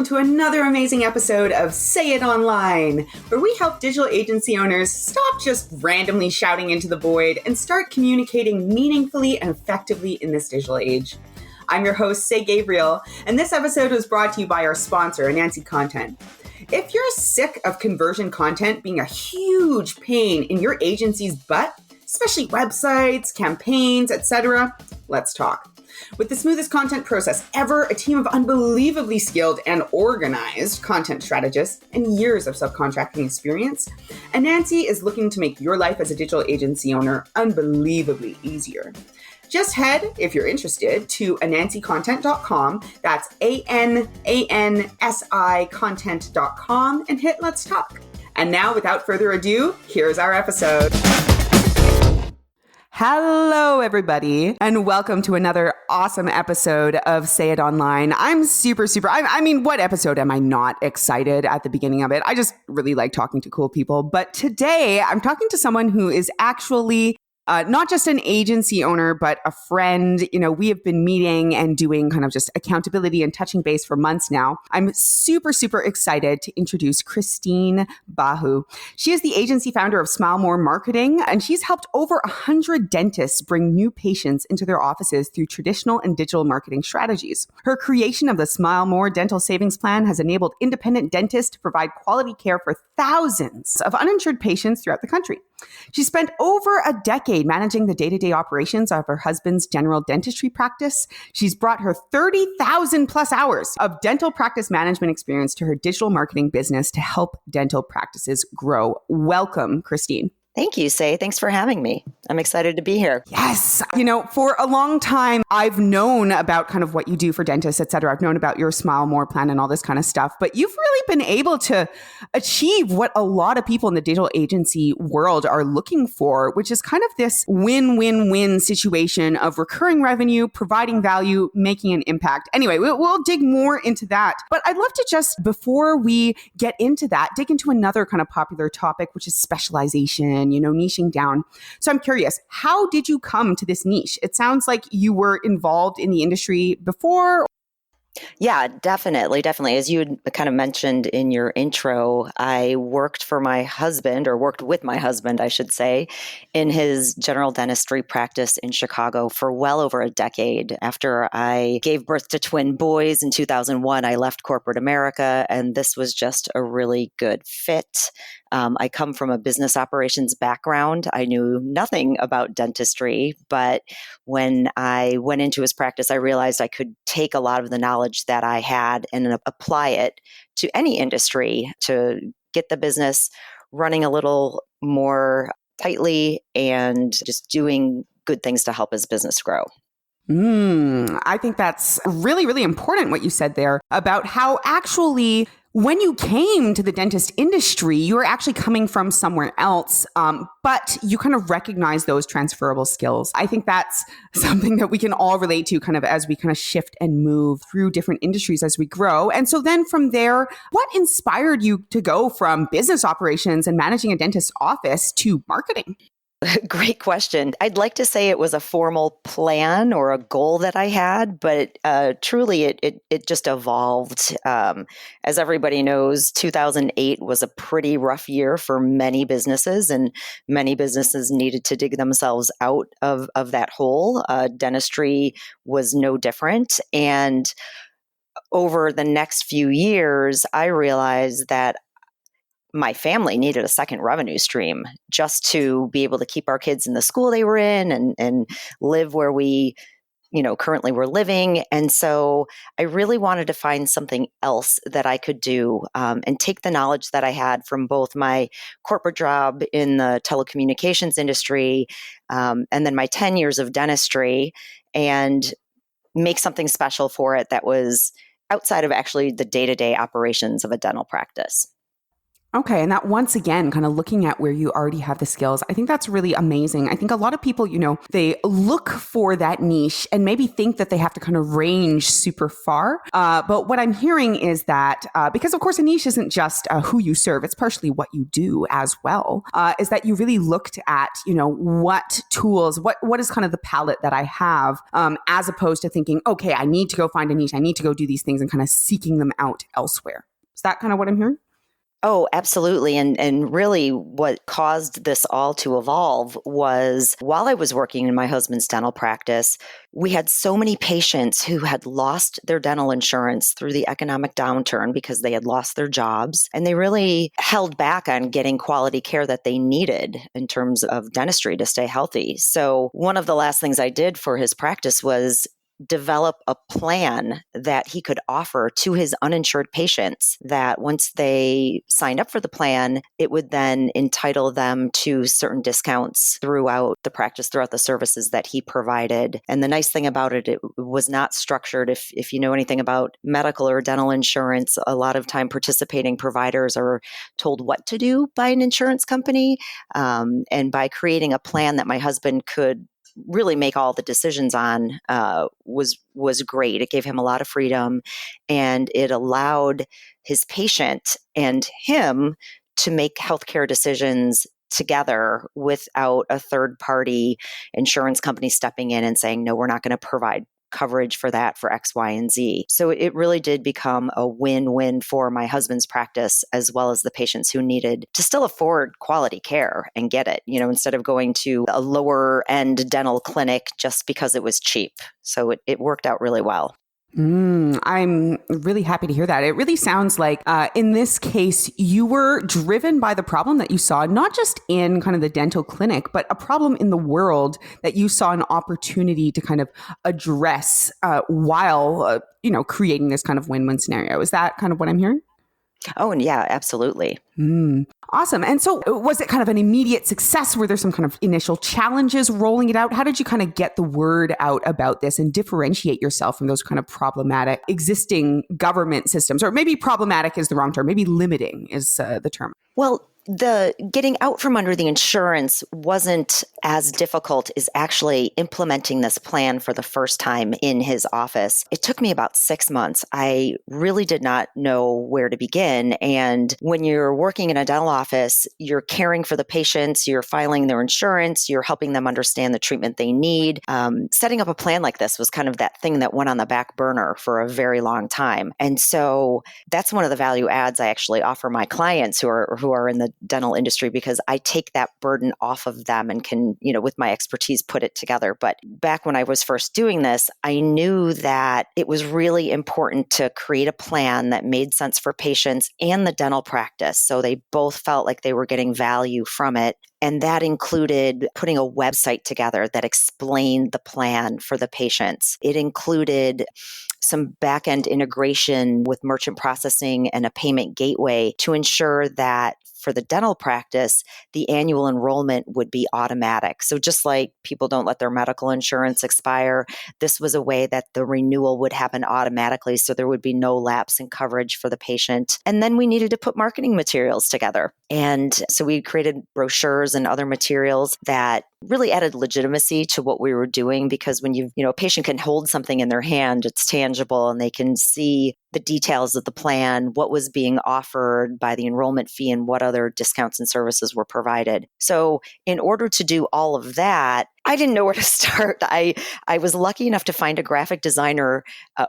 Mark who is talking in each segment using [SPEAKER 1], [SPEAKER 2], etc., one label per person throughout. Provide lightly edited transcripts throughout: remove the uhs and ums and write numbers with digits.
[SPEAKER 1] welcome to another amazing episode of Say It Online, where we help digital agency owners stop just randomly shouting into the void and start communicating meaningfully and effectively in this digital age. I'm your host, Say Gabriel, and this episode was brought to you by our sponsor, Anansi Content. If you're sick of conversion content being a huge pain in your agency's butt, especially websites, campaigns, etc., let's talk. With the smoothest content process ever, a team of unbelievably skilled and organized content strategists, and years of subcontracting experience, Anansi is looking to make your life as a digital agency owner unbelievably easier. Just head, if you're interested, to anansicontent.com, that's ANANSI content.com, and hit Let's Talk. And now, without further ado, here's our episode. Hello, everybody, and welcome to another awesome episode of Say It Online. I'm super, I mean, what episode am I not excited at the beginning of it? I just really like talking to cool people. But today, I'm talking to someone who is actually not just an agency owner, but a friend. You know, we have been meeting and doing kind of just accountability and touching base for months now. I'm super excited to introduce Christine Bahu. She is the agency founder of SmileMore Marketing, and she's helped over 100 dentists bring new patients into their offices through traditional and digital marketing strategies. Her creation of the SmileMore Dental Savings Plan has enabled independent dentists to provide quality care for thousands of uninsured patients throughout the country. She spent over a decade managing the day-to-day operations of her husband's general dentistry practice. She's brought her 30,000 plus hours of dental practice management experience to her digital marketing business to help dental practices grow. Welcome, Christine.
[SPEAKER 2] Thank you, Say. Thanks for having me. I'm excited to be here.
[SPEAKER 1] Yes. You know, for a long time, I've known about kind of what you do for dentists, et cetera. I've known about your SmileMore plan and all this kind of stuff, but you've really been able to achieve what a lot of people in the digital agency world are looking for, which is kind of this win-win-win situation of recurring revenue, providing value, making an impact. Anyway, we'll dig more into that. But I'd love to just, before we get into that, dig into another kind of popular topic, which is specialization, you know, niching down. So I'm curious, how did you come to this niche? It sounds like you were involved in the industry before.
[SPEAKER 2] Yeah, definitely. As you had kind of mentioned in your intro, I worked with my husband, I should say, in his general dentistry practice in Chicago for well over a decade. After I gave birth to twin boys in 2001, I left corporate America, and this was just a really good fit. I come from a business operations background. I knew nothing about dentistry, but when I went into his practice, I realized I could take a lot of the knowledge that I had and apply it to any industry to get the business running a little more tightly and just doing good things to help his business grow.
[SPEAKER 1] I think that's really important what you said there about how actually when you came to the dentist industry, you were actually coming from somewhere else, but you kind of recognize those transferable skills. I think that's something that we can all relate to kind of as we kind of shift and move through different industries as we grow. And so then from there, what inspired you to go from business operations and managing a dentist's office to marketing?
[SPEAKER 2] Great question. I'd like to say it was a formal plan or a goal that I had, but truly it just evolved. As everybody knows, 2008 was a pretty rough year for many businesses, and many businesses needed to dig themselves out of that hole. Dentistry was no different. And over the next few years, I realized that my family needed a second revenue stream just to be able to keep our kids in the school they were in and live where we, currently were living. And so I really wanted to find something else that I could do and take the knowledge that I had from both my corporate job in the telecommunications industry and then my 10 years of dentistry and make something special for it that was outside of actually the day-to-day operations of a dental practice.
[SPEAKER 1] Okay. And that once again, kind of looking at where you already have the skills, I think that's really amazing. I think a lot of people, they look for that niche and maybe think that they have to kind of range super far. But what I'm hearing is that, because of course a niche isn't just who you serve, it's partially what you do as well, is that you really looked at, what tools, what is kind of the palette that I have, as opposed to thinking, okay, I need to go find a niche. I need to go do these things and kind of seeking them out elsewhere. Is that kind of what I'm hearing?
[SPEAKER 2] Oh, absolutely. And really what caused this all to evolve was while I was working in my husband's dental practice, we had so many patients who had lost their dental insurance through the economic downturn because they had lost their jobs, and they really held back on getting quality care that they needed in terms of dentistry to stay healthy. So one of the last things I did for his practice was develop a plan that he could offer to his uninsured patients, that once they signed up for the plan, it would then entitle them to certain discounts throughout the practice, throughout the services that he provided. And the nice thing about it, it was not structured. If you know anything about medical or dental insurance, a lot of time participating providers are told what to do by an insurance company. And by creating a plan that my husband could really make all the decisions on, was great. It gave him a lot of freedom, and it allowed his patient and him to make healthcare decisions together without a third party insurance company stepping in and saying, no, we're not going to provide coverage for that for X, Y, and Z. So it really did become a win-win for my husband's practice, as well as the patients who needed to still afford quality care and get it, instead of going to a lower end dental clinic just because it was cheap. So it worked out really well.
[SPEAKER 1] I'm really happy to hear that. It really sounds like, in this case, you were driven by the problem that you saw, not just in kind of the dental clinic, but a problem in the world that you saw an opportunity to kind of address, while, creating this kind of win-win scenario. Is that kind of what I'm hearing?
[SPEAKER 2] Oh, and yeah, absolutely.
[SPEAKER 1] Awesome. And so was it kind of an immediate success? Were there some kind of initial challenges rolling it out? How did you kind of get the word out about this and differentiate yourself from those kind of problematic existing government systems? Or maybe problematic is the wrong term. Maybe limiting is the term.
[SPEAKER 2] Well, the getting out from under the insurance wasn't as difficult as actually implementing this plan for the first time in his office. It took me about 6 months. I really did not know where to begin. And when you're working in a dental office, you're caring for the patients, you're filing their insurance, you're helping them understand the treatment they need. Setting up a plan like this was kind of that thing that went on the back burner for a very long time. And so that's one of the value adds I actually offer my clients who are in the dental industry, because I take that burden off of them and can, with my expertise, put it together. But back when I was first doing this, I knew that it was really important to create a plan that made sense for patients and the dental practice, so they both felt like they were getting value from it. And that included putting a website together that explained the plan for the patients. It included some back-end integration with merchant processing and a payment gateway to ensure that for the dental practice, the annual enrollment would be automatic. So just like people don't let their medical insurance expire, this was a way that the renewal would happen automatically, so there would be no lapse in coverage for the patient. And then we needed to put marketing materials together. And so we created brochures and other materials that really added legitimacy to what we were doing, because when a patient can hold something in their hand, it's tangible, and they can see the details of the plan, what was being offered by the enrollment fee, and what other discounts and services were provided. So in order to do all of that, I didn't know where to start. I was lucky enough to find a graphic designer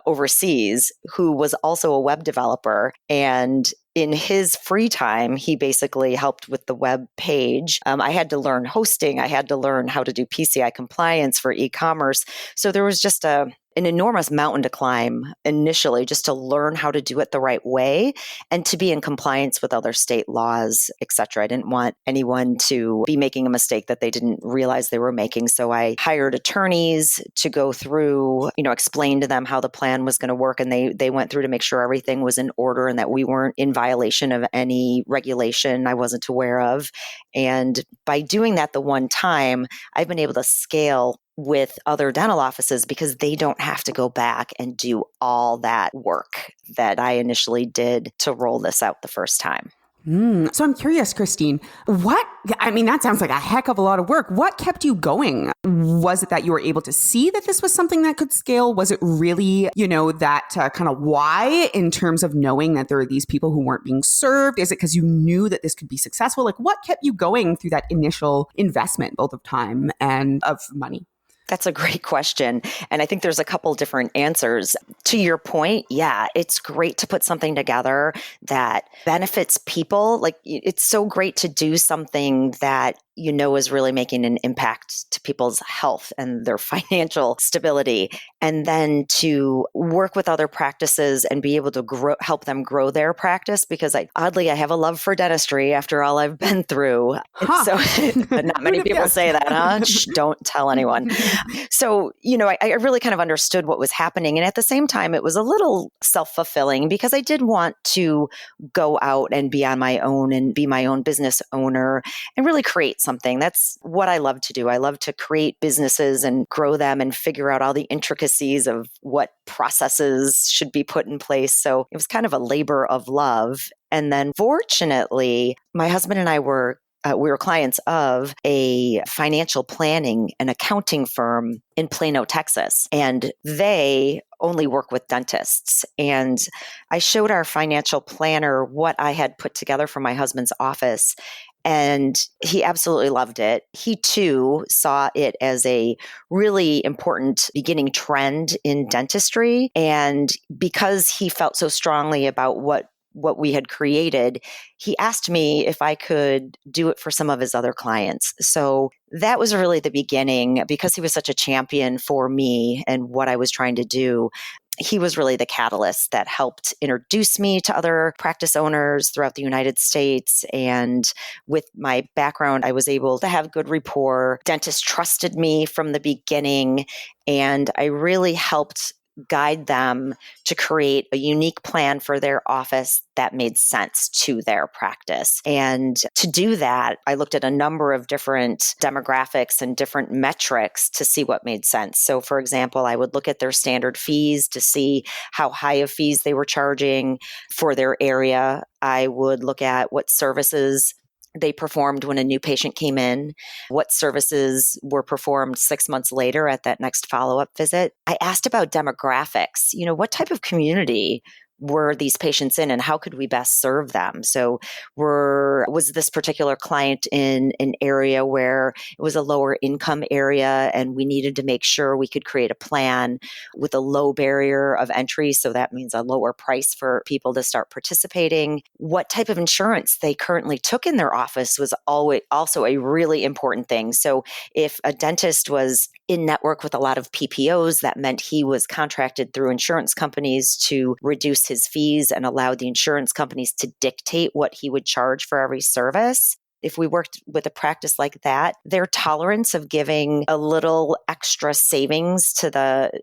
[SPEAKER 2] overseas who was also a web developer. And in his free time, he basically helped with the web page. I had to learn hosting. I had to learn how to do PCI compliance for e-commerce. So there was just an enormous mountain to climb initially, just to learn how to do it the right way and to be in compliance with other state laws, et cetera. I didn't want anyone to be making a mistake that they didn't realize they were making. So I hired attorneys to go through, explain to them how the plan was going to work. And they went through to make sure everything was in order and that we weren't in violation of any regulation I wasn't aware of. And by doing that the one time, I've been able to scale with other dental offices because they don't have to go back and do all that work that I initially did to roll this out the first time.
[SPEAKER 1] So I'm curious, Christine, that sounds like a heck of a lot of work. What kept you going? Was it that you were able to see that this was something that could scale? Was it really, that kind of why in terms of knowing that there are these people who weren't being served? Is it because you knew that this could be successful? Like what kept you going through that initial investment, both of time and of money?
[SPEAKER 2] That's a great question. And I think there's a couple different answers. To your point, yeah, it's great to put something together that benefits people. Like it's so great to do something that is really making an impact to people's health and their financial stability. And then to work with other practices and be able to help them grow their practice. Because I have a love for dentistry after all I've been through. So not many people say that, huh? Shh, don't tell anyone. So, I really kind of understood what was happening. And at the same time, it was a little self-fulfilling because I did want to go out and be on my own and be my own business owner and really create something. That's what I love to do. I love to create businesses and grow them and figure out all the intricacies of what processes should be put in place. So it was kind of a labor of love. And then fortunately, my husband and I we were clients of a financial planning and accounting firm in Plano, Texas, and they only work with dentists. And I showed our financial planner what I had put together for my husband's office, and he absolutely loved it. He too saw it as a really important beginning trend in dentistry. And because he felt so strongly about what we had created, he asked me if I could do it for some of his other clients. So that was really the beginning. Because he was such a champion for me and what I was trying to do, he was really the catalyst that helped introduce me to other practice owners throughout the United States. And with my background, I was able to have good rapport. Dentists trusted me from the beginning, and I really helped guide them to create a unique plan for their office that made sense to their practice. And to do that, I looked at a number of different demographics and different metrics to see what made sense. So for example, I would look at their standard fees to see how high of fees they were charging for their area. I would look at what services they performed when a new patient came in, what services were performed 6 months later at that next follow-up visit. I asked about demographics. What type of community were these patients in and how could we best serve them? So was this particular client in an area where it was a lower income area and we needed to make sure we could create a plan with a low barrier of entry? So that means a lower price for people to start participating. What type of insurance they currently took in their office was always also a really important thing. So if a dentist was in network with a lot of PPOs, that meant he was contracted through insurance companies to reduce his fees and allow the insurance companies to dictate what he would charge for every service. If we worked with a practice like that, their tolerance of giving a little extra savings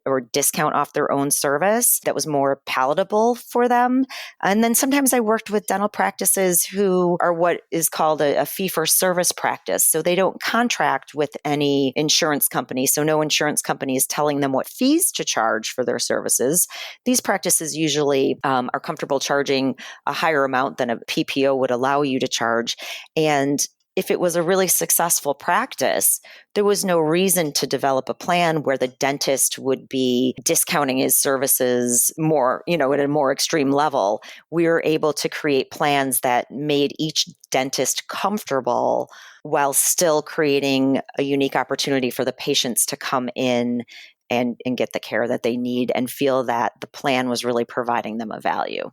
[SPEAKER 2] or discount off their own service that was more palatable for them. And then sometimes I worked with dental practices who are what is called a fee-for-service practice. So they don't contract with any insurance company. So no insurance company is telling them what fees to charge for their services. These practices usually are comfortable charging a higher amount than a PPO would allow you to charge. And if it was a really successful practice, there was no reason to develop a plan where the dentist would be discounting his services more, at a more extreme level. We were able to create plans that made each dentist comfortable while still creating a unique opportunity for the patients to come in and get the care that they need and feel that the plan was really providing them a value.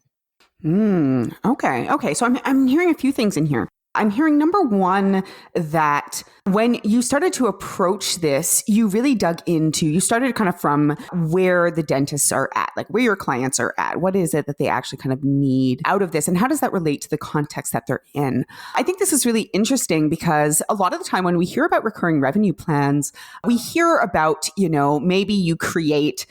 [SPEAKER 1] Okay. So I'm hearing a few things in here. I'm hearing number one, that when you started to approach this, you started kind of from where the dentists are at, like where your clients are at. What is it that they actually kind of need out of this? And how does that relate to the context that they're in? I think this is really interesting because a lot of the time when we hear about recurring revenue plans, we hear about, maybe you create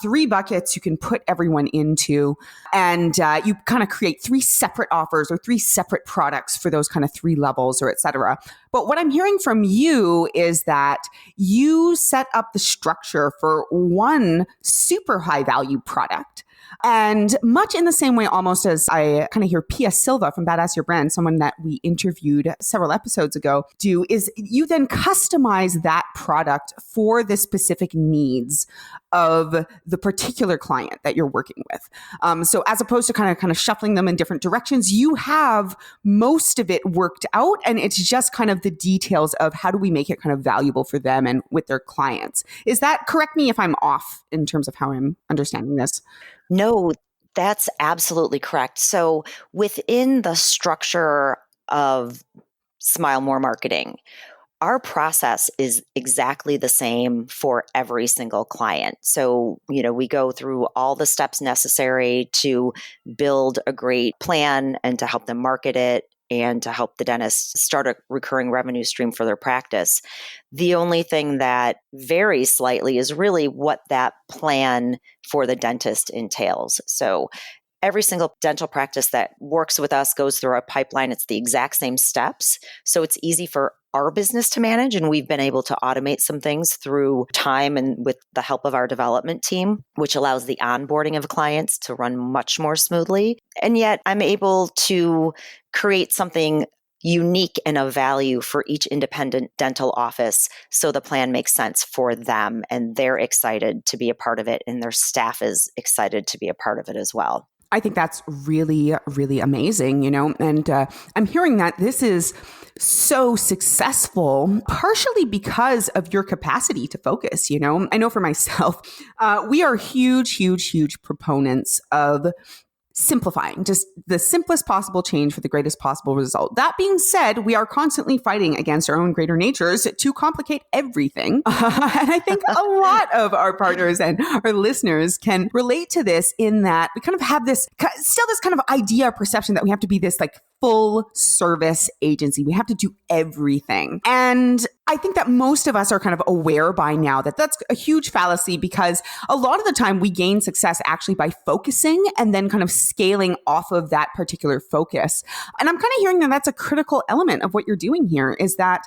[SPEAKER 1] 3 buckets you can put everyone into, and you kind of create 3 separate offers or 3 separate products for those kind of 3 levels or et cetera. But what I'm hearing from you is that you set up the structure for one super high value product And much in the same way, almost as I kind of hear Pia Silva from Badass Your Brand, someone that we interviewed several episodes ago, do, is you then customize that product for the specific needs of the particular client that you're working with. So as opposed to kind of shuffling them in different directions, you have most of it worked out, and it's just kind of the details of how do we make it kind of valuable for them and with their clients. Is that, correct me if I'm off in terms of how I'm understanding this?
[SPEAKER 2] No, that's absolutely correct. So within the structure of SmileMore Marketing, our process is exactly the same for every single client. So, we go through all the steps necessary to build a great plan and to help them market it and to help the dentist start a recurring revenue stream for their practice. The only thing that varies slightly is really what that plan for the dentist entails. So every single dental practice that works with us goes through our pipeline. It's the exact same steps. So it's easy for our business to manage. And we've been able to automate some things through time and with the help of our development team, which allows the onboarding of clients to run much more smoothly. And yet I'm able to create something unique and of value for each independent dental office so the plan makes sense for them and they're excited to be a part of it and their staff is excited to be a part of it as well.
[SPEAKER 1] I think that's really, really amazing, and I'm hearing that this is so successful, partially because of your capacity to focus. I know for myself, we are huge proponents of simplifying, just the simplest possible change for the greatest possible result. That being said, we are constantly fighting against our own greater natures to complicate everything. And I think a lot of our partners and our listeners can relate to this in that we kind of have this kind of idea perception that we have to be this like full service agency. We have to do everything. And I think that most of us are kind of aware by now that that's a huge fallacy, because a lot of the time we gain success actually by focusing and then kind of scaling off of that particular focus. And I'm kind of hearing that that's a critical element of what you're doing here, is that,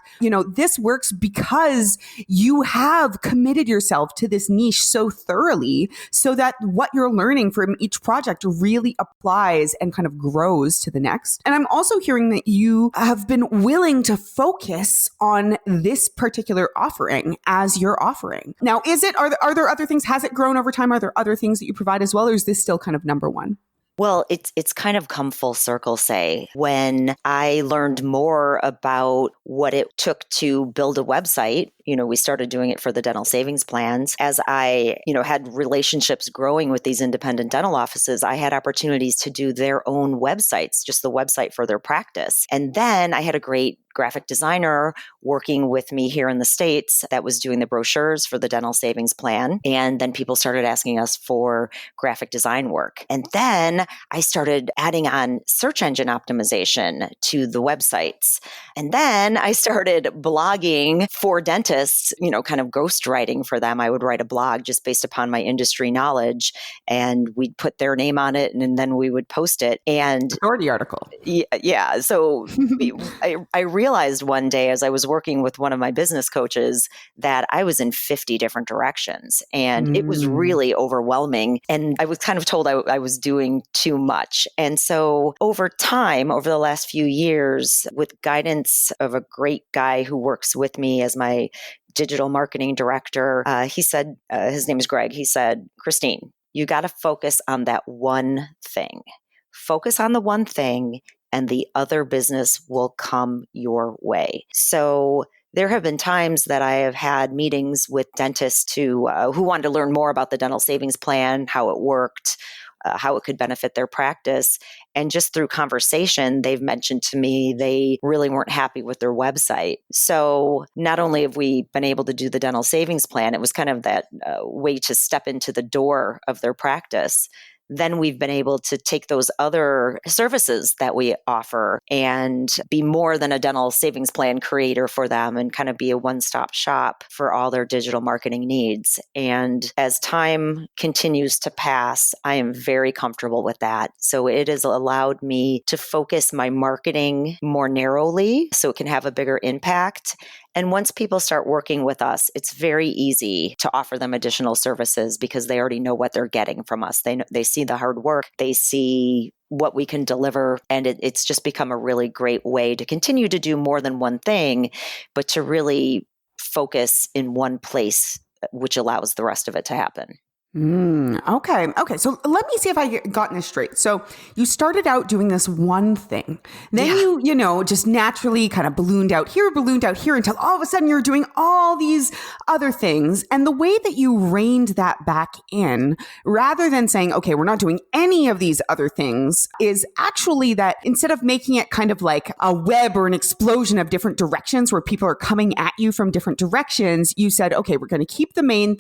[SPEAKER 1] this works because you have committed yourself to this niche so thoroughly so that what you're learning from each project really applies and kind of grows to the next. And I'm also hearing that you have been willing to focus on this particular offering as your offering. Now, are there other things? Has it grown over time? Are there other things that you provide as well? Or is this still kind of number one?
[SPEAKER 2] Well, it's kind of come full circle, say, when I learned more about what it took to build a website. We started doing it for the dental savings plans. As I, had relationships growing with these independent dental offices, I had opportunities to do their own websites, just the website for their practice. And then I had a great graphic designer working with me here in the States that was doing the brochures for the dental savings plan. And then people started asking us for graphic design work. And then I started adding on search engine optimization to the websites. And then I started blogging for dentists, kind of ghostwriting for them. I would write a blog just based upon my industry knowledge, and we'd put their name on it, and then we would post it. And
[SPEAKER 1] authority article.
[SPEAKER 2] Yeah. So I realized one day as I was working with one of my business coaches that I was in 50 different directions, and it was really overwhelming. And I was kind of told I was doing too much. And so over time, over the last few years, with guidance of a great guy who works with me as my digital marketing director, he said, his name is Greg. He said, Christine, you got to focus on that one thing. Focus on the one thing, and the other business will come your way. So there have been times that I have had meetings with dentists who wanted to learn more about the dental savings plan, how it worked, how it could benefit their practice. And just through conversation, they've mentioned to me they really weren't happy with their website. So not only have we been able to do the dental savings plan, it was kind of that way to step into the door of their practice. Then we've been able to take those other services that we offer and be more than a dental savings plan creator for them and kind of be a one-stop shop for all their digital marketing needs. And as time continues to pass, I am very comfortable with that. So it has allowed me to focus my marketing more narrowly so it can have a bigger impact. And once people start working with us, it's very easy to offer them additional services because they already know what they're getting from us. They see the hard work, they see what we can deliver. And it's just become a really great way to continue to do more than one thing, but to really focus in one place, which allows the rest of it to happen.
[SPEAKER 1] Okay. So let me see if I gotten this straight. So you started out doing this one thing. Then you just naturally kind of ballooned out here until all of a sudden you're doing all these other things. And the way that you reined that back in, rather than saying, okay, we're not doing any of these other things, is actually that instead of making it kind of like a web or an explosion of different directions where people are coming at you from different directions, you said, okay, we're going to keep the main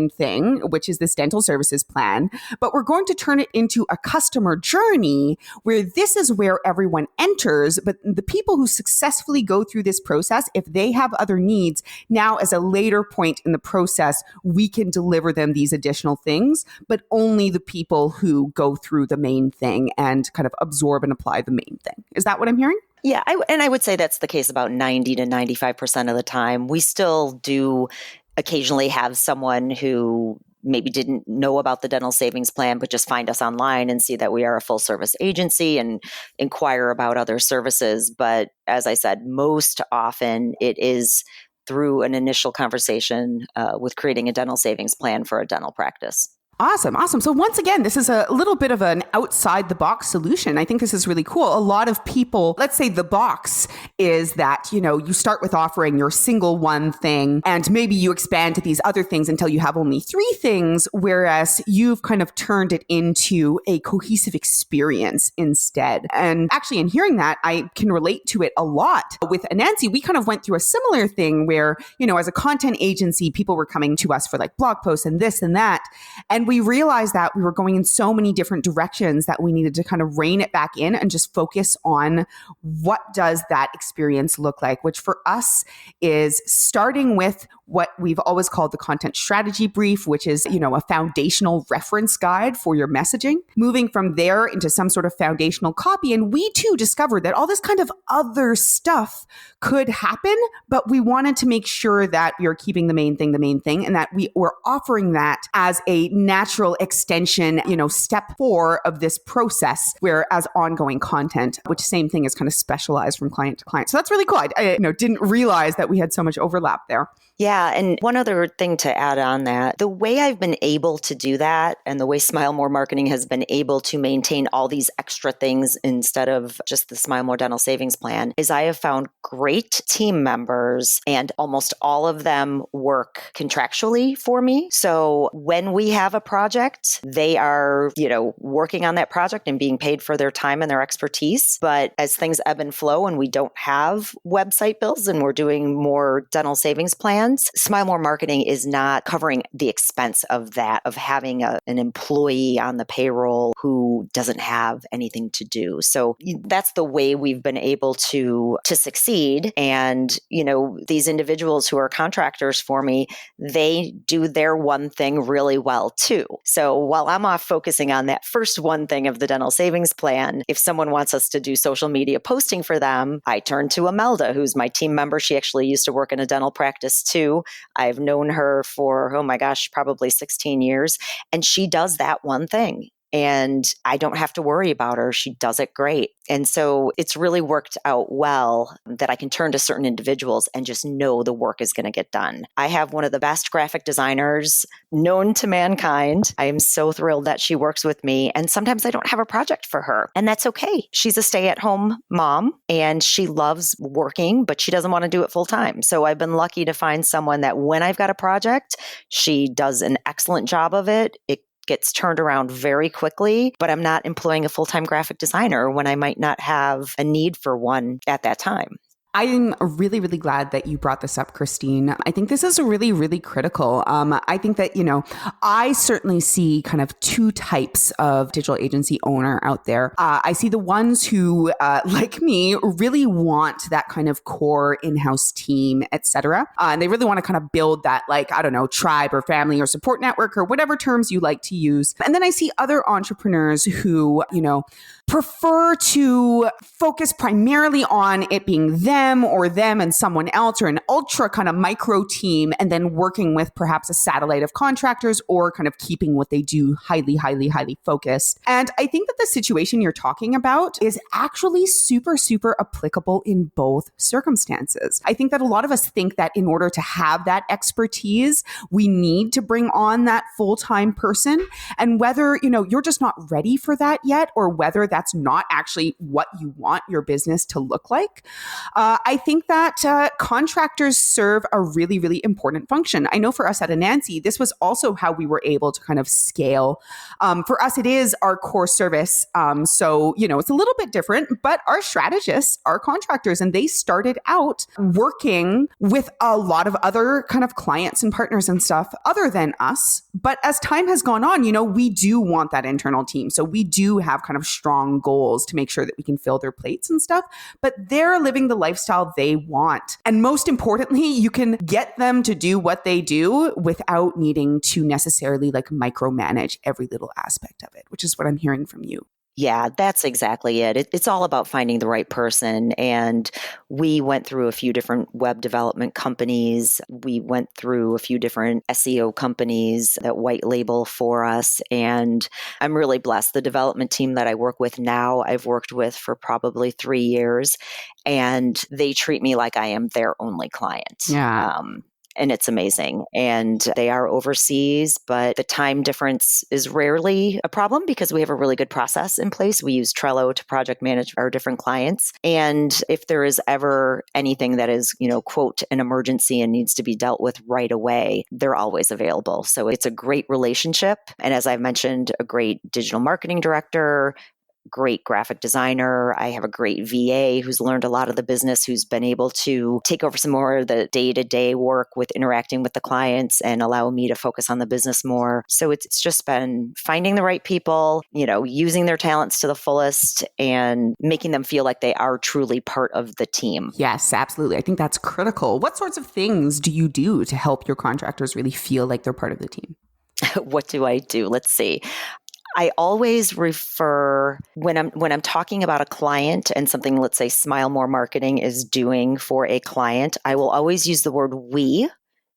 [SPEAKER 1] thing, which is this dental services plan, but we're going to turn it into a customer journey where this is where everyone enters. But the people who successfully go through this process, if they have other needs, now as a later point in the process, we can deliver them these additional things, but only the people who go through the main thing and kind of absorb and apply the main thing. Is that what I'm hearing?
[SPEAKER 2] Yeah, I would say that's the case about 90 to 95% of the time. We still do occasionally have someone who maybe didn't know about the dental savings plan, but just find us online and see that we are a full service agency and inquire about other services. But as I said, most often it is through an initial conversation with creating a dental savings plan for a dental practice.
[SPEAKER 1] Awesome. So once again, this is a little bit of an outside the box solution. I think this is really cool. A lot of people, let's say the box is that, you start with offering your single one thing and maybe you expand to these other things until you have only 3 things, whereas you've kind of turned it into a cohesive experience instead. And actually in hearing that, I can relate to it a lot. With Anansi, we kind of went through a similar thing where, as a content agency, people were coming to us for like blog posts and this and that. And we realized that we were going in so many different directions that we needed to kind of rein it back in and just focus on what does that experience look like, which for us is starting with what we've always called the content strategy brief, which is, a foundational reference guide for your messaging, moving from there into some sort of foundational copy. And we too discovered that all this kind of other stuff could happen, but we wanted to make sure that we are keeping the main thing, and that we were offering that as a natural extension, step 4 of this process, where as ongoing content, which same thing is kind of specialized from client to client. So that's really cool. I didn't realize that we had so much overlap there.
[SPEAKER 2] Yeah. And one other thing to add on that, the way I've been able to do that and the way SmileMore Marketing has been able to maintain all these extra things instead of just the SmileMore Dental Savings Plan is I have found great team members, and almost all of them work contractually for me. So when we have a project, they are, working on that project and being paid for their time and their expertise. But as things ebb and flow and we don't have website bills and we're doing more dental savings plans, SmileMore Marketing is not covering the expense of that, of having an employee on the payroll who doesn't have anything to do. So that's the way we've been able to succeed. And, these individuals who are contractors for me, they do their one thing really well too. So while I'm off focusing on that first one thing of the dental savings plan, if someone wants us to do social media posting for them, I turn to Imelda, who's my team member. She actually used to work in a dental practice too. I've known her for, probably 16 years. And she does that one thing. And I don't have to worry about her. She does it great. And so it's really worked out well that I can turn to certain individuals and just know the work is going to get done. I have one of the best graphic designers known to mankind. I am so thrilled that she works with me. And sometimes I don't have a project for her. And that's okay. She's a stay-at-home mom and she loves working, but she doesn't want to do it full time. So I've been lucky to find someone that when I've got a project, she does an excellent job of it. It gets turned around very quickly, but I'm not employing a full-time graphic designer when I might not have a need for one at that time.
[SPEAKER 1] I'm really, really glad that you brought this up, Christine. I think this is really, really critical. I think that, I certainly see kind of 2 types of digital agency owner out there. I see the ones who, like me, really want that kind of core in-house team, et cetera. And they really want to kind of build that, tribe or family or support network or whatever terms you like to use. And then I see other entrepreneurs who, prefer to focus primarily on it being them them or them and someone else, or an ultra kind of micro team, and then working with perhaps a satellite of contractors, or kind of keeping what they do highly, highly, highly focused. And I think that the situation you're talking about is actually super, super applicable in both circumstances. I think that a lot of us think that in order to have that expertise, we need to bring on that full-time person. And whether, you're just not ready for that yet, or whether that's not actually what you want your business to look like, I think that contractors serve a really, really important function. I know for us at Anansi, this was also how we were able to kind of scale. For us, it is our core service. So, it's a little bit different, but our strategists are contractors, and they started out working with a lot of other kind of clients and partners and stuff other than us. But as time has gone on, we do want that internal team. So we do have kind of strong goals to make sure that we can fill their plates and stuff, but they're living the lifestyle they want. And most importantly, you can get them to do what they do without needing to necessarily like micromanage every little aspect of it, which is what I'm hearing from you.
[SPEAKER 2] Yeah, that's exactly it. It's all about finding the right person. And we went through a few different web development companies. We went through a few different SEO companies that white label for us. And I'm really blessed. The development team that I work with now, I've worked with for probably 3 years, and they treat me like I am their only client.
[SPEAKER 1] Yeah.
[SPEAKER 2] And it's amazing. And they are overseas, but the time difference is rarely a problem because we have a really good process in place. We use Trello to project manage our different clients. And if there is ever anything that is, quote, an emergency and needs to be dealt with right away, they're always available. So it's a great relationship. And as I've mentioned, a great digital marketing director, great graphic designer. I have a great VA who's learned a lot of the business, who's been able to take over some more of the day-to-day work with interacting with the clients and allow me to focus on the business more. So it's just been finding the right people, using their talents to the fullest and making them feel like they are truly part of the team.
[SPEAKER 1] Yes, absolutely. I think that's critical. What sorts of things do you do to help your contractors really feel like they're part of the team?
[SPEAKER 2] What do I do? Let's see. I always refer when I'm talking about a client and something, let's say SmileMore Marketing is doing for a client, I will always use the word we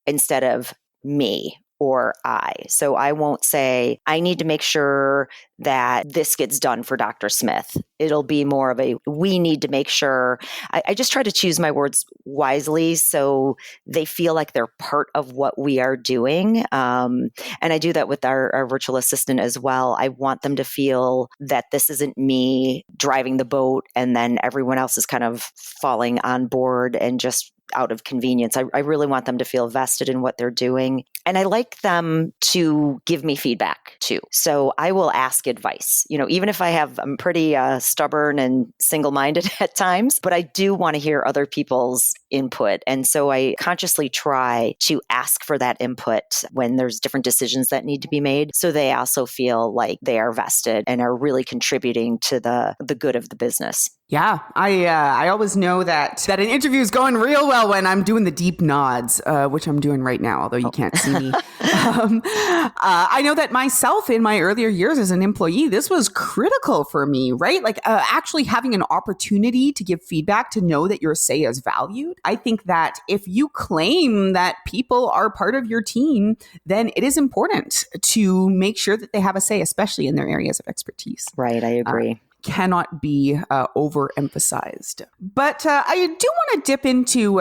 [SPEAKER 2] instead of me or I. So I won't say, I need to make sure that this gets done for Dr. Smith. It'll be more of a, we need to make sure. I just try to choose my words wisely so they feel like they're part of what we are doing. And I do that with our virtual assistant as well. I want them to feel that this isn't me driving the boat and then everyone else is kind of falling on board and just out of convenience. I really want them to feel vested in what they're doing. And I like them to give me feedback too. So I will ask advice, even if I'm pretty stubborn and single-minded at times, but I do want to hear other people's input. And so I consciously try to ask for that input when there's different decisions that need to be made. So they also feel like they are vested and are really contributing to the good of the business.
[SPEAKER 1] Yeah, I always know that an interview is going real well when I'm doing the deep nods, which I'm doing right now, although you can't see me. I know that myself in my earlier years as an employee, this was critical for me, right? Like actually having an opportunity to give feedback, to know that your say is valued. I think that if you claim that people are part of your team, then it is important to make sure that they have a say, especially in their areas of expertise.
[SPEAKER 2] Right, I agree.
[SPEAKER 1] Cannot be overemphasized. But I do want to dip into,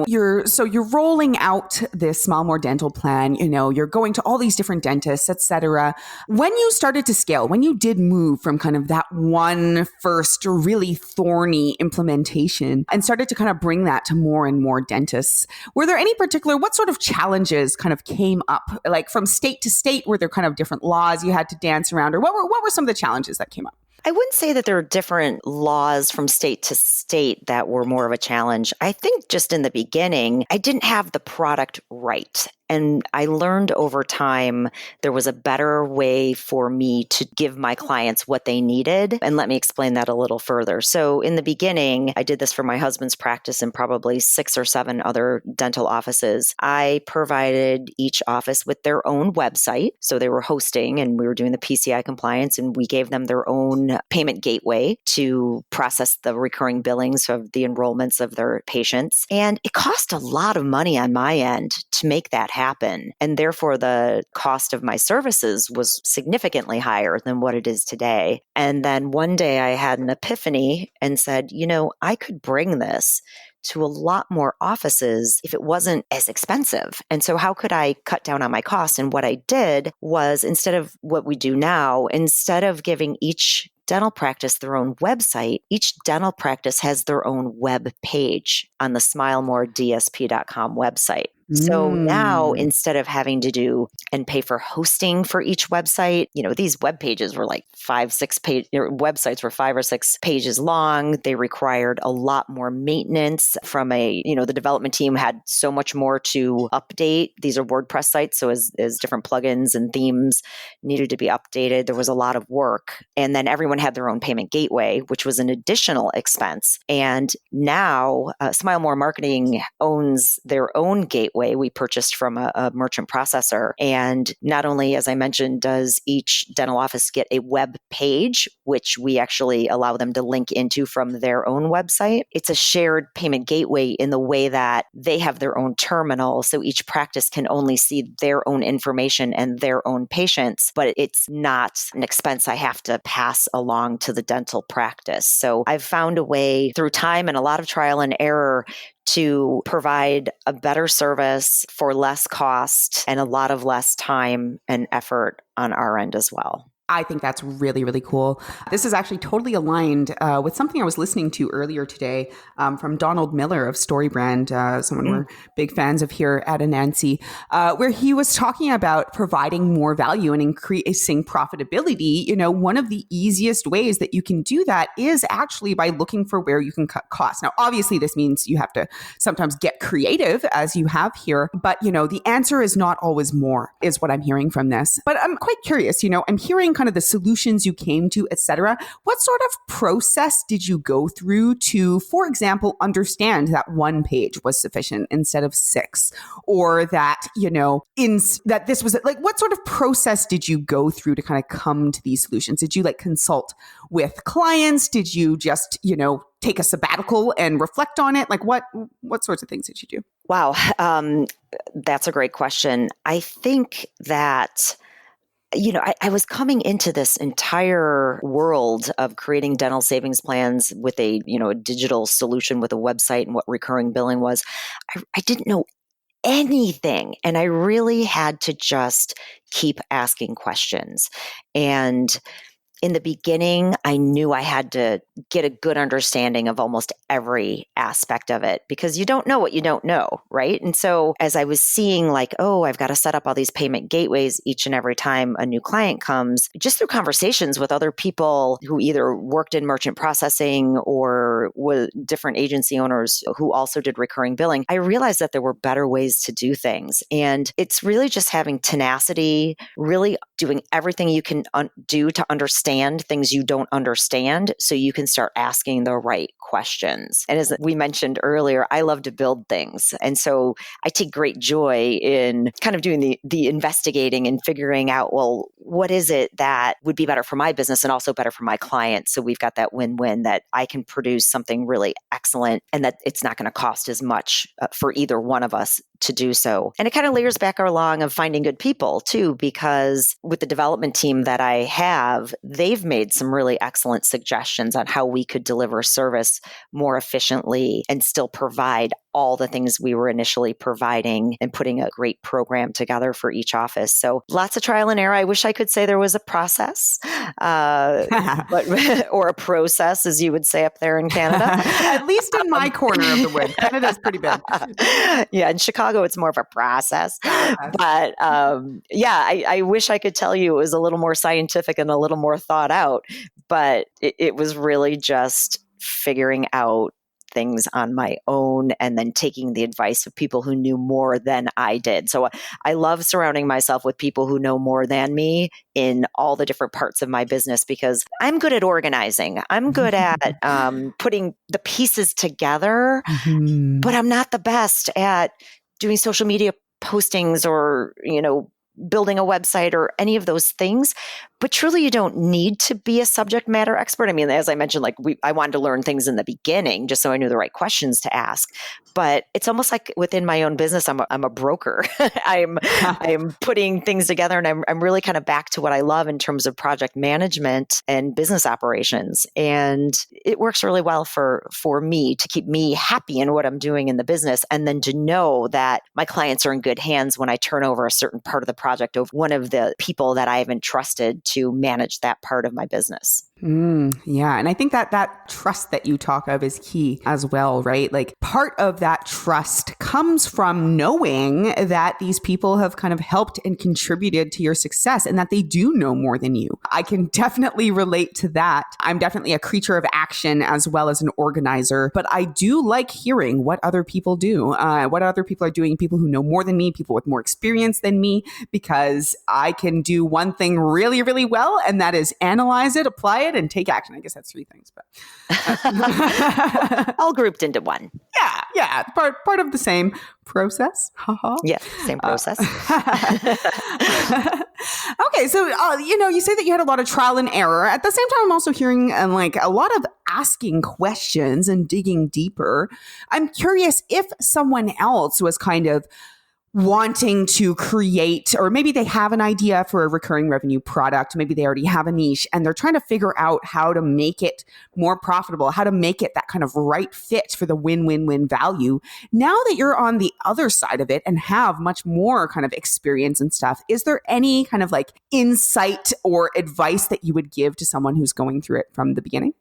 [SPEAKER 1] you're rolling out this SmileMore Dental Plan, you're going to all these different dentists, et cetera. When you started to scale, when you did move from kind of that one first really thorny implementation and started to kind of bring that to more and more dentists, were there any particular, what sort of challenges kind of came up, like from state to state? Were there kind of different laws you had to dance around, or what were some of the challenges that came up?
[SPEAKER 2] I wouldn't say that there are different laws from state to state that were more of a challenge. I think just in the beginning, I didn't have the product right. And I learned over time there was a better way for me to give my clients what they needed. And let me explain that a little further. So in the beginning, I did this for my husband's practice and probably 6 or 7 other dental offices. I provided each office with their own website. So they were hosting and we were doing the PCI compliance, and we gave them their own payment gateway to process the recurring billings of the enrollments of their patients. And it cost a lot of money on my end to make that happen. And therefore, the cost of my services was significantly higher than what it is today. And then one day I had an epiphany and said, I could bring this to a lot more offices if it wasn't as expensive. And so how could I cut down on my costs? And what I did was, instead of what we do now, instead of giving each dental practice their own website, each dental practice has their own web page on the SmileMoreDSP.com website. So now, instead of having to do and pay for hosting for each website, these web pages were like 5-6 page websites were 5 or 6 pages long. They required a lot more maintenance from the development team had so much more to update. These are WordPress sites. So as different plugins and themes needed to be updated, there was a lot of work. And then everyone had their own payment gateway, which was an additional expense. And now SmileMore Marketing owns their own gateway we purchased from a merchant processor. And not only, as I mentioned, does each dental office get a web page, which we actually allow them to link into from their own website, it's a shared payment gateway in the way that they have their own terminal. So each practice can only see their own information and their own patients, but it's not an expense I have to pass along to the dental practice. So I've found a way through time and a lot of trial and error to provide a better service for less cost and a lot of less time and effort on our end as well.
[SPEAKER 1] I think that's really, really cool. This is actually totally aligned with something I was listening to earlier today from Donald Miller of StoryBrand, someone we're big fans of here at Anansi, where he was talking about providing more value and increasing profitability. One of the easiest ways that you can do that is actually by looking for where you can cut costs. Now, obviously, this means you have to sometimes get creative, as you have here. But, the answer is not always more, is what I'm hearing from this. But I'm quite curious, I'm hearing kind of the solutions you came to, et cetera. What sort of process did you go through to, for example, understand that one page was sufficient instead of 6, or that, that this was like, what sort of process did you go through to kind of come to these solutions? Did you consult with clients? Did you just, take a sabbatical and reflect on it? Like what sorts of things did you do?
[SPEAKER 2] Wow. That's a great question. I think that I was coming into this entire world of creating dental savings plans with a digital solution with a website and what recurring billing was. I didn't know anything. And I really had to just keep asking questions. And in the beginning, I knew I had to get a good understanding of almost every aspect of it, because you don't know what you don't know, right? And so as I was seeing I've got to set up all these payment gateways each and every time a new client comes, just through conversations with other people who either worked in merchant processing or were different agency owners who also did recurring billing, I realized that there were better ways to do things. And it's really just having tenacity, really doing everything you can do to understand things you don't understand, so you can start asking the right questions. And as we mentioned earlier, I love to build things. And so I take great joy in kind of doing the investigating and figuring out, well, what is it that would be better for my business and also better for my clients? So we've got that win-win, that I can produce something really excellent and that it's not going to cost as much for either one of us to do so. And it kind of layers back along of finding good people too, because with the development team that I have, they've made some really excellent suggestions on how we could deliver service more efficiently and still provide all the things we were initially providing, and putting a great program together for each office. So lots of trial and error. I wish I could say there was a process, but or a process, as you would say up there in Canada.
[SPEAKER 1] At least in my corner of the wood. Canada's pretty big.
[SPEAKER 2] Yeah, in Chicago, it's more of a process. But I wish I could tell you it was a little more scientific and a little more thought out. But it was really just figuring out things on my own and then taking the advice of people who knew more than I did. So I love surrounding myself with people who know more than me in all the different parts of my business because I'm good at organizing. I'm good at putting the pieces together, but I'm not the best at doing social media postings or, building a website or any of those things. But truly, you don't need to be a subject matter expert. I mean, as I mentioned, I wanted to learn things in the beginning just so I knew the right questions to ask. But it's almost like within my own business, I'm a broker. I'm putting things together, and I'm really kind of back to what I love in terms of project management and business operations. And it works really well for me to keep me happy in what I'm doing in the business, and then to know that my clients are in good hands when I turn over a certain part of the project over one of the people that I have entrusted to manage that part of my business.
[SPEAKER 1] Yeah. And I think that trust that you talk of is key as well, right? Like part of that trust comes from knowing that these people have kind of helped and contributed to your success and that they do know more than you. I can definitely relate to that. I'm definitely a creature of action as well as an organizer, but I do like hearing what other people do, what other people are doing, people who know more than me, people with more experience than me, because I can do one thing really, really well, and that is analyze it, apply it, and take action. I guess that's three things, but
[SPEAKER 2] all grouped into one.
[SPEAKER 1] Yeah, part of the same process.
[SPEAKER 2] Yeah, same process.
[SPEAKER 1] Okay, so you say that you had a lot of trial and error. At the same time, I'm also hearing like a lot of asking questions and digging deeper. I'm curious if someone else was kind of wanting to create, or maybe they have an idea for a recurring revenue product. Maybe they already have a niche and they're trying to figure out how to make it more profitable, how to make it that kind of right fit for the win-win-win value. Now that you're on the other side of it and have much more kind of experience and stuff, is there any kind of like insight or advice that you would give to someone who's going through it from the beginning?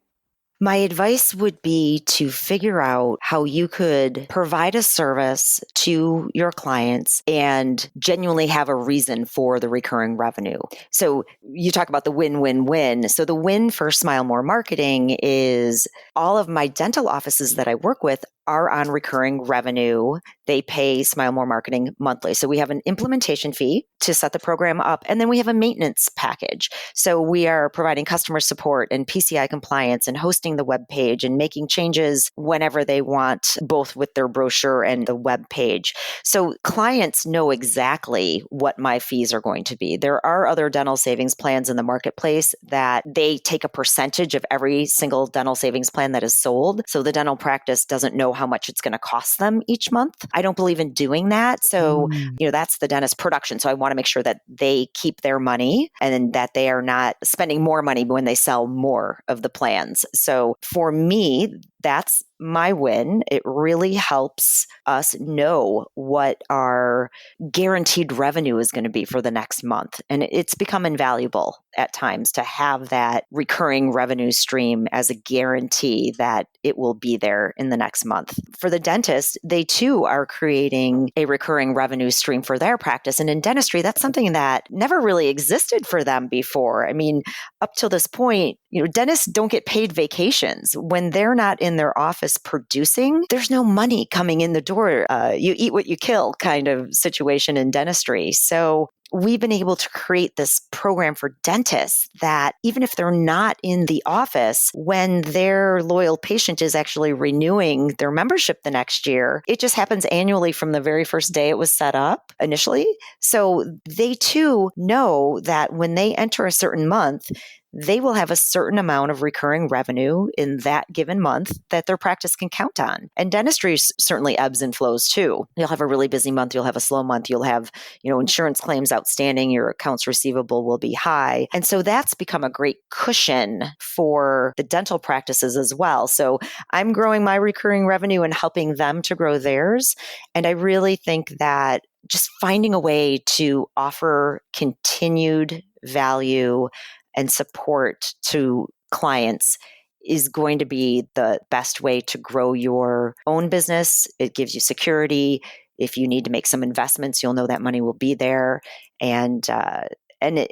[SPEAKER 2] My advice would be to figure out how you could provide a service to your clients and genuinely have a reason for the recurring revenue. So you talk about the win-win-win. So the win for SmileMore Marketing is all of my dental offices that I work with are on recurring revenue. They pay SmileMore Marketing monthly. So we have an implementation fee to set the program up, and then we have a maintenance package. So we are providing customer support and PCI compliance and hosting the web page and making changes whenever they want, both with their brochure and the web page. So clients know exactly what my fees are going to be. There are other dental savings plans in the marketplace that they take a percentage of every single dental savings plan that is sold. So the dental practice doesn't know how much it's going to cost them each month. I don't believe in doing that. So, that's the dentist production. So I want to make sure that they keep their money and that they are not spending more money when they sell more of the plans. So for me, that's my win. It really helps us know what our guaranteed revenue is going to be for the next month. And it's become invaluable at times to have that recurring revenue stream as a guarantee that it will be there in the next month. For the dentist, they too are creating a recurring revenue stream for their practice. And in dentistry, that's something that never really existed for them before. I mean, up till this point, dentists don't get paid vacations. When they're not in their office producing, there's no money coming in the door. You eat what you kill kind of situation in dentistry. So we've been able to create this program for dentists that even if they're not in the office, when their loyal patient is actually renewing their membership the next year, it just happens annually from the very first day it was set up initially. So they too know that when they enter a certain month, they will have a certain amount of recurring revenue in that given month that their practice can count on. And dentistry certainly ebbs and flows too. You'll have a really busy month. You'll have a slow month. You'll have, insurance claims outstanding. Your accounts receivable will be high. And so that's become a great cushion for the dental practices as well. So I'm growing my recurring revenue and helping them to grow theirs. And I really think that just finding a way to offer continued value and support to clients is going to be the best way to grow your own business. It gives you security. If you need to make some investments, you'll know that money will be there. And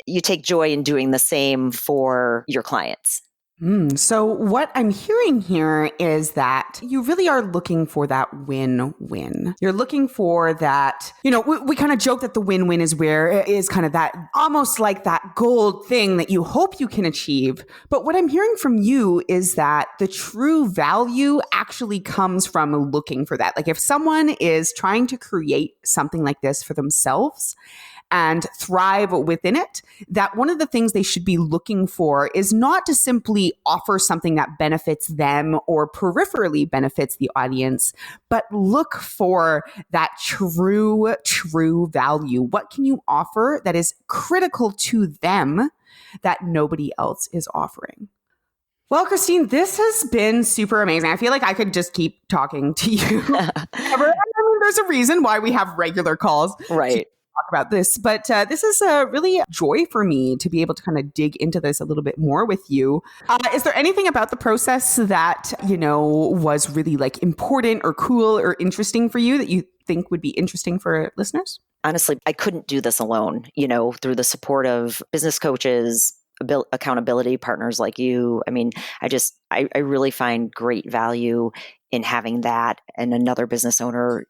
[SPEAKER 2] you take joy in doing the same for your clients.
[SPEAKER 1] So what I'm hearing here is that you really are looking for that win-win. You're looking for that, we kind of joke that the win-win is kind of that almost like that gold thing that you hope you can achieve. But what I'm hearing from you is that the true value actually comes from looking for that. Like if someone is trying to create something like this for themselves and thrive within it, that one of the things they should be looking for is not to simply offer something that benefits them or peripherally benefits the audience, but look for that true value. What can you offer that is critical to them that nobody else is offering? Well, Christine, this has been super amazing. I feel like I could just keep talking to you. There's a reason why we have regular calls.
[SPEAKER 2] Right.
[SPEAKER 1] Talk about this, but this is really a joy for me to be able to kind of dig into this a little bit more with you. Is there anything about the process that, was really like important or cool or interesting for you that you think would be interesting for listeners?
[SPEAKER 2] Honestly, I couldn't do this alone, through the support of business coaches, accountability partners like you. I mean, I really find great value in having that and another business owner,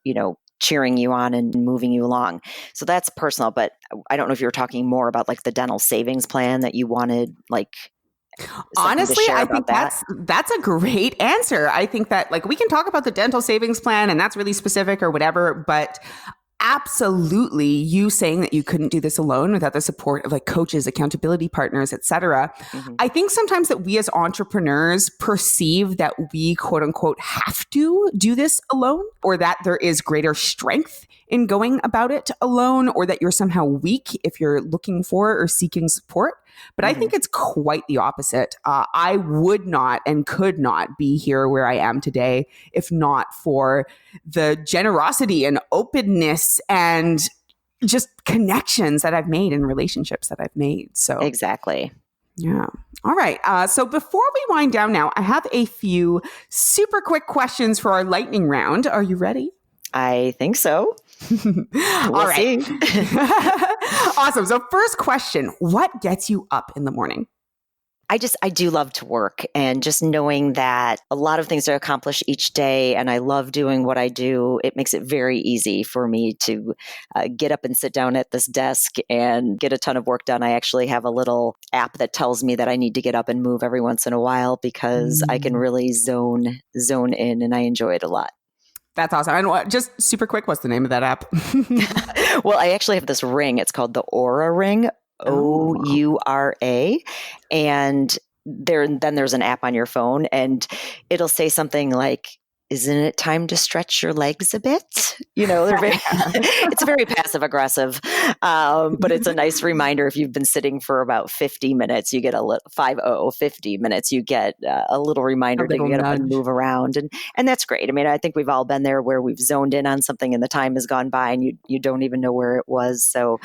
[SPEAKER 2] cheering you on and moving you along. So that's personal, but I don't know if you were talking more about like the dental savings plan that you wanted, like
[SPEAKER 1] honestly, I think that's a great answer. I think that like we can talk about the dental savings plan and that's really specific or whatever, but absolutely you saying that you couldn't do this alone without the support of like coaches, accountability partners, etc. Mm-hmm. I think sometimes that we as entrepreneurs perceive that we quote unquote have to do this alone, or that there is greater strength in going about it alone, or that you're somehow weak if you're looking for or seeking support. But I think it's quite the opposite. I would not and could not be here where I am today if not for the generosity and openness and just connections that I've made and relationships that I've made. So
[SPEAKER 2] exactly.
[SPEAKER 1] Yeah. All right. So before we wind down now, I have a few super quick questions for our lightning round. Are you ready?
[SPEAKER 2] I think so.
[SPEAKER 1] All right. Awesome. So first question, what gets you up in the morning?
[SPEAKER 2] I do love to work, and just knowing that a lot of things to accomplish each day, and I love doing what I do, it makes it very easy for me to get up and sit down at this desk and get a ton of work done. I actually have a little app that tells me that I need to get up and move every once in a while because I can really zone in, and I enjoy it a lot.
[SPEAKER 1] That's awesome. And just super quick, what's the name of that app?
[SPEAKER 2] Well, I actually have this ring. It's called the Oura Ring, Oura. And then there's an app on your phone, and it'll say something like, "Isn't it time to stretch your legs a bit?" It's very passive aggressive, but it's a nice reminder. If you've been sitting for about 50 minutes, you get 50 minutes, you get a little reminder to get up and move around. And that's great. I mean, I think we've all been there where we've zoned in on something and the time has gone by and you don't even know where it was. So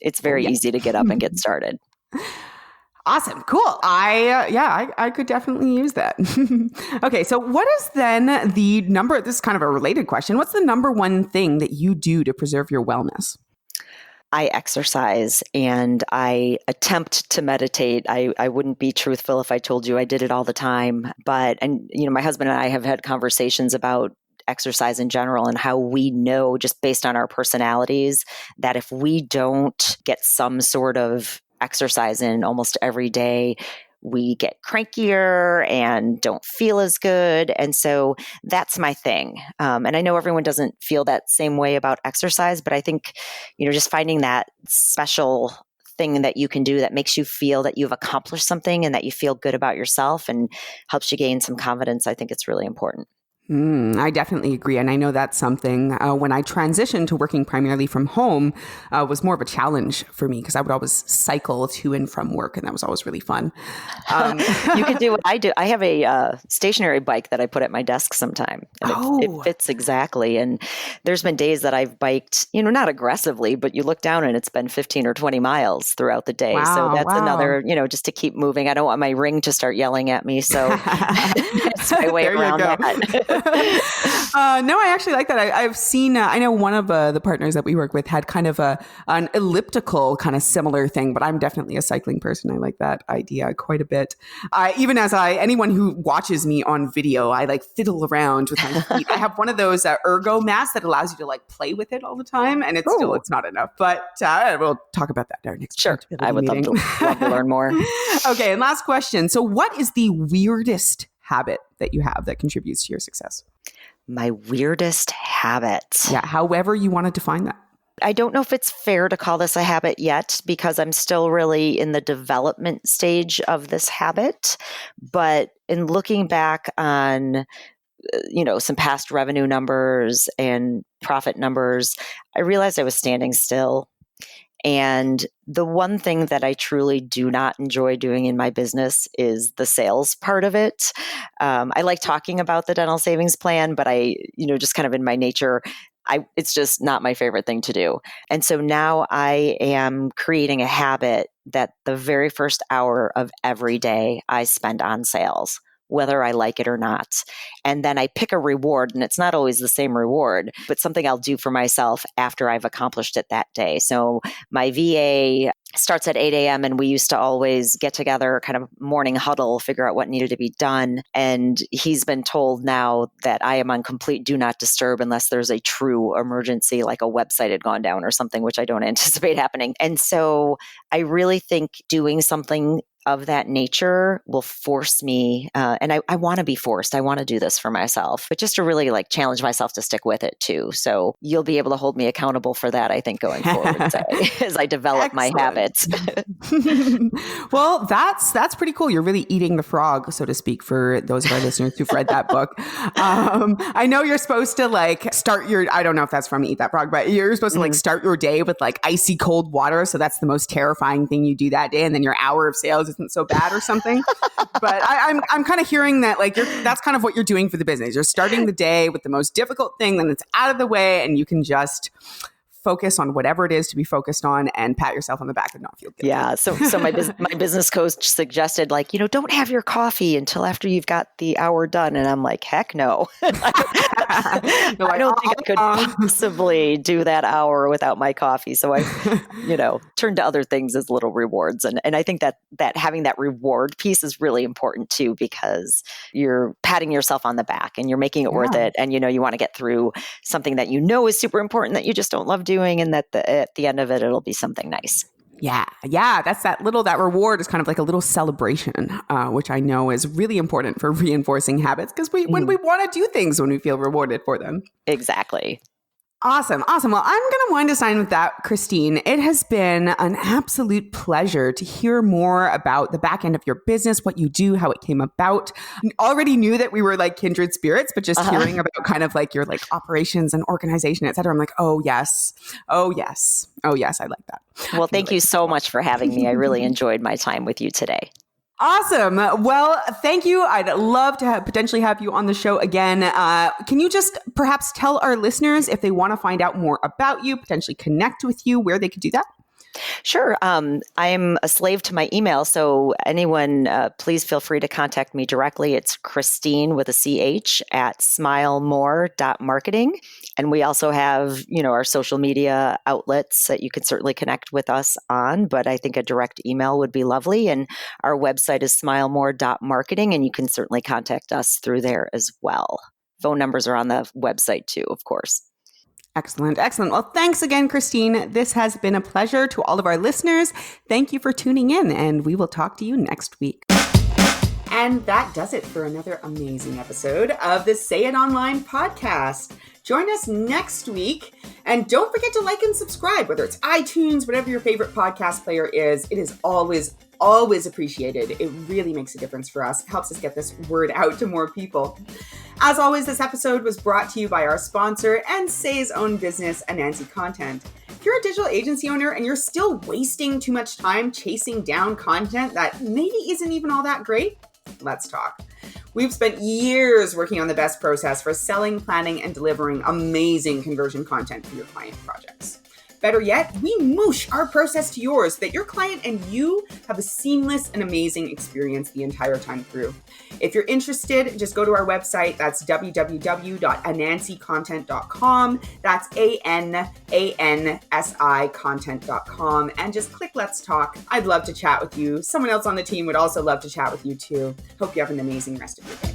[SPEAKER 2] it's very easy to get up and get started.
[SPEAKER 1] Awesome. Cool. I could definitely use that. Okay. So what is then this is kind of a related question. What's the number one thing that you do to preserve your wellness?
[SPEAKER 2] I exercise and I attempt to meditate. I wouldn't be truthful if I told you I did it all the time. But my husband and I have had conversations about exercise in general and how we know just based on our personalities that if we don't get some sort of exercise in almost every day, we get crankier and don't feel as good. And so that's my thing. And I know everyone doesn't feel that same way about exercise, but I think, just finding that special thing that you can do that makes you feel that you've accomplished something and that you feel good about yourself and helps you gain some confidence, I think it's really important.
[SPEAKER 1] I definitely agree. And I know that's something when I transitioned to working primarily from home was more of a challenge for me because I would always cycle to and from work. And that was always really fun.
[SPEAKER 2] You can do what I do. I have a stationary bike that I put at my desk sometime. And it fits exactly. And there's been days that I've biked, not aggressively, but you look down and it's been 15 or 20 miles throughout the day.
[SPEAKER 1] Wow,
[SPEAKER 2] so that's another, just to keep moving. I don't want my ring to start yelling at me. So that's my way around that.
[SPEAKER 1] No, I actually like that. I've seen, I know one of the partners that we work with had kind of an elliptical kind of similar thing, but I'm definitely a cycling person. I like that idea quite a bit. Even as anyone who watches me on video, I like fiddle around with my feet. I have one of those ergo mats that allows you to like play with it all the time, and it's not enough. But we'll talk about that in our next
[SPEAKER 2] Sure. I would love to learn more.
[SPEAKER 1] Okay, and last question. So what is the weirdest habit that you have that contributes to your success?
[SPEAKER 2] My weirdest habit.
[SPEAKER 1] Yeah, however you want to define that.
[SPEAKER 2] I don't know if it's fair to call this a habit yet because I'm still really in the development stage of this habit. But in looking back on, some past revenue numbers and profit numbers, I realized I was standing still. And the one thing that I truly do not enjoy doing in my business is the sales part of it. I like talking about the dental savings plan, but I, just kind of in my nature, it's just not my favorite thing to do. And so now I am creating a habit that the very first hour of every day I spend on sales, whether I like it or not. And then I pick a reward, and it's not always the same reward, but something I'll do for myself after I've accomplished it that day. So my VA starts at 8 a.m. and we used to always get together, kind of morning huddle, figure out what needed to be done. And he's been told now that I am on complete do not disturb unless there's a true emergency, like a website had gone down or something, which I don't anticipate happening. And so I really think doing something of that nature will force me, and I want to be forced. I want to do this for myself, but just to really like challenge myself to stick with it too. So you'll be able to hold me accountable for that, I think, going forward as I develop my habits.
[SPEAKER 1] Well, that's pretty cool. You're really eating the frog, so to speak, for those of our listeners who've read that book. I know you're supposed to like start I don't know if that's from Eat That Frog, but you're supposed to like start your day with like icy cold water. So that's the most terrifying thing you do that day. And then your hour of sales isn't so bad or something. But I'm kind of hearing that like that's kind of what you're doing for the business. You're starting the day with the most difficult thing, then it's out of the way, and you can just focus on whatever it is to be focused on and pat yourself on the back and not feel guilty.
[SPEAKER 2] Yeah. So my business coach suggested like, don't have your coffee until after you've got the hour done. And I'm like, heck no. I don't think I could possibly do that hour without my coffee. So I, turned to other things as little rewards. And I think that having that reward piece is really important too, because you're patting yourself on the back and you're making it worth it. And, you want to get through something that is super important that you just don't love doing. And that at the end of it, it'll be something nice.
[SPEAKER 1] Yeah. That's that reward is kind of like a little celebration, which I know is really important for reinforcing habits because when we want to do things when we feel rewarded for them.
[SPEAKER 2] Exactly.
[SPEAKER 1] Awesome. Well, I'm going to wind us down with that, Christine. It has been an absolute pleasure to hear more about the back end of your business, what you do, how it came about. I already knew that we were like kindred spirits, but just hearing about kind of like your like operations and organization, et cetera, I'm like, oh yes, I like that.
[SPEAKER 2] Well, thank you so much for having me. I really enjoyed my time with you today.
[SPEAKER 1] Awesome. Well, thank you. I'd love to potentially have you on the show again. Can you just perhaps tell our listeners if they want to find out more about you, potentially connect with you, where they could do that?
[SPEAKER 2] Sure. I'm a slave to my email. So anyone, please feel free to contact me directly. It's Christine with a CH at SmileMore.marketing. And we also have, our social media outlets that you can certainly connect with us on, but I think a direct email would be lovely. And our website is SmileMore.marketing, and you can certainly contact us through there as well. Phone numbers are on the website too, of course.
[SPEAKER 1] Excellent. Well, thanks again, Christine. This has been a pleasure. To all of our listeners, thank you for tuning in, and we will talk to you next week. And that does it for another amazing episode of the Say It Online podcast. Join us next week, and don't forget to like and subscribe, whether it's iTunes, whatever your favorite podcast player is. It is always appreciated. It really makes a difference for us. It helps us get this word out to more people. As always, this episode was brought to you by our sponsor and Say's own business, Anansi Content. If you're a digital agency owner and you're still wasting too much time chasing down content that maybe isn't even all that great, let's talk. We've spent years working on the best process for selling, planning, and delivering amazing conversion content for your client projects. Better yet, we moosh our process to yours so that your client and you have a seamless and amazing experience the entire time through. If you're interested, just go to our website. That's www.anansicontent.com. That's ANANSI content.com. And just click Let's Talk. I'd love to chat with you. Someone else on the team would also love to chat with you too. Hope you have an amazing rest of your day.